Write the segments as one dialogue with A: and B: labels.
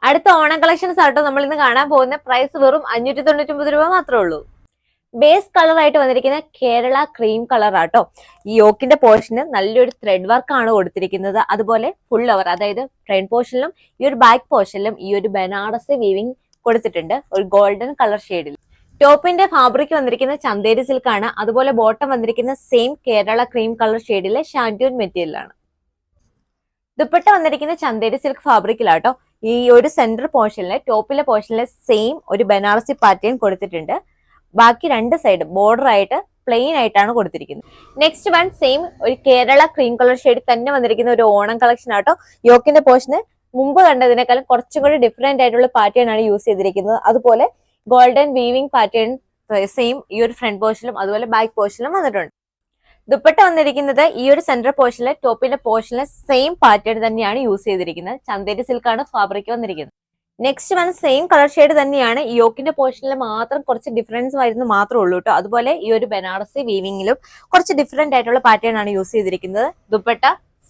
A: അടുത്ത ഓണം കളക്ഷൻസ് ആട്ടോ നമ്മൾ ഇന്ന് കാണാൻ പോകുന്ന. പ്രൈസ് വെറും 599 രൂപ മാത്രമേ ഉള്ളൂ. ബേസ് കളർ ആയിട്ട് വന്നിരിക്കുന്ന കേരള ക്രീം കളർ ആട്ടോ. ഈ യോക്കിന്റെ പോർഷന് നല്ലൊരു ത്രെഡ് വർക്ക് ആണ് കൊടുത്തിരിക്കുന്നത്. അതുപോലെ ഫുൾ അവർ, അതായത് ഫ്രണ്ട് പോർഷനിലും ഈ ഒരു ബാക്ക് പോർഷനിലും ഈ ഒരു ബനാറസി വീവിംഗ് കൊടുത്തിട്ടുണ്ട്, ഒരു ഗോൾഡൻ കളർ ഷെയ്ഡിൽ. ടോപ്പിന്റെ ഫാബ്രിക് വന്നിരിക്കുന്ന ചന്തേരി സിൽക്ക് ആണ്. അതുപോലെ ബോട്ടം വന്നിരിക്കുന്ന സെയിം കേരള ക്രീം കളർ ഷെയ്ഡിലെ ഷാൻഡ്യൂൺ മെറ്റീരിയൽ ആണ്. ദുപ്പട്ട വന്നിരിക്കുന്ന ചന്തേരി സിൽക്ക് ഫാബ്രിക്കിലാട്ടോ. ഈ ഒരു സെന്റർ പോർഷനിലെ ടോപ്പിലെ പോർഷനിലെ സെയിം ഒരു ബനാറസി പാറ്റേൺ കൊടുത്തിട്ടുണ്ട്. ബാക്കി രണ്ട് സൈഡ് ബോർഡർ ആയിട്ട് പ്ലെയിൻ ആയിട്ടാണ് കൊടുത്തിരിക്കുന്നത്. നെക്സ്റ്റ് വൺ സെയിം ഒരു കേരള ക്രീം കളർ ഷെയ്ഡ് തന്നെ വന്നിരിക്കുന്ന ഒരു ഓണം കളക്ഷൻ ആട്ടോ. യോക്കിന്റെ പോർഷന് മുമ്പ് കണ്ടതിനേക്കാളും കുറച്ചും കൂടി ഡിഫറെന്റ് ആയിട്ടുള്ള പാറ്റേൺ ആണ് യൂസ് ചെയ്തിരിക്കുന്നത്. അതുപോലെ ഗോൾഡൻ വീവിംഗ് പാറ്റേൺ സെയിം ഈ ഒരു ഫ്രണ്ട് പോർഷനിലും അതുപോലെ ബാക്ക് പോർഷനിലും വന്നിട്ടുണ്ട്. ദുപ്പട്ട വന്നിരിക്കുന്നത് ഈ ഒരു സെന്റർ പോർഷനിലെ ടോപ്പിന്റെ പോർഷനിലെ സെയിം പാറ്റേൺ തന്നെയാണ് യൂസ് ചെയ്തിരിക്കുന്നത്. ചന്തേരി സിൽക്കാണ് ഫാബ്രിക് വന്നിരിക്കുന്നത്. Next one same colour shade തന്നെയാണ്. യോക്കിന്റെ പോർഷനിൽ മാത്രം കുറച്ച് ഡിഫറൻസ് വരുന്നത് മാത്രമേ ഉള്ളൂ കേട്ടോ. അതുപോലെ ഈ ഒരു ബനാറസി വീവിംഗിലും കുറച്ച് ഡിഫറെന്റ് ആയിട്ടുള്ള പാറ്റേൺ ആണ് യൂസ് ചെയ്തിരിക്കുന്നത്. ദുപ്പട്ട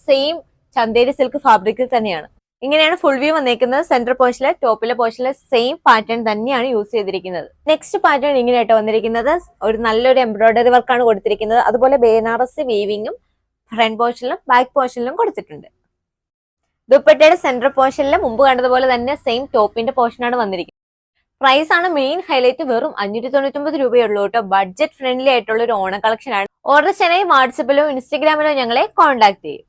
A: സെയിം ചന്തേരി സിൽക്ക് ഫാബ്രിക്കിൽ തന്നെയാണ്. ഇങ്ങനെയാണ് ഫുൾ വ്യൂ വന്നേക്കുന്നത്. സെന്റർ പോർഷനിലെ ടോപ്പിലെ പോർഷനിലെ സെയിം പാറ്റേൺ തന്നെയാണ് യൂസ് ചെയ്തിരിക്കുന്നത്. നെക്സ്റ്റ് പാറ്റേൺ ഇങ്ങനെയായിട്ട് വന്നിരിക്കുന്നത്. ഒരു നല്ലൊരു എംബ്രോയിഡറി വർക്കാണ് കൊടുത്തിരിക്കുന്നത്. അതുപോലെ ബനാറസി വീവിംഗും ഫ്രണ്ട് പോർഷനിലും ബാക്ക് പോർഷനിലും കൊടുത്തിട്ടുണ്ട്. ദുപ്പട്ടയുടെ സെന്റർ പോർഷനിൽ മുമ്പ് കണ്ടതുപോലെ തന്നെ സെയിം ടോപ്പിന്റെ പോർഷനാണ് വന്നിരിക്കുന്നത്. പ്രൈസ് ആണ് മെയിൻ ഹൈലൈറ്റ്. വെറും 599 രൂപയുള്ളൂ കേട്ടോ. ബഡ്ജറ്റ് ഫ്രണ്ട്ലി ആയിട്ടുള്ള ഒരു ഓണം കളക്ഷൻ ആണ്. ഓർഡർ ചെയ്യാനായി വാട്സപ്പിലോ ഇൻസ്റ്റഗ്രാമിലോ ഞങ്ങളെ കോൺടാക്ട് ചെയ്യും.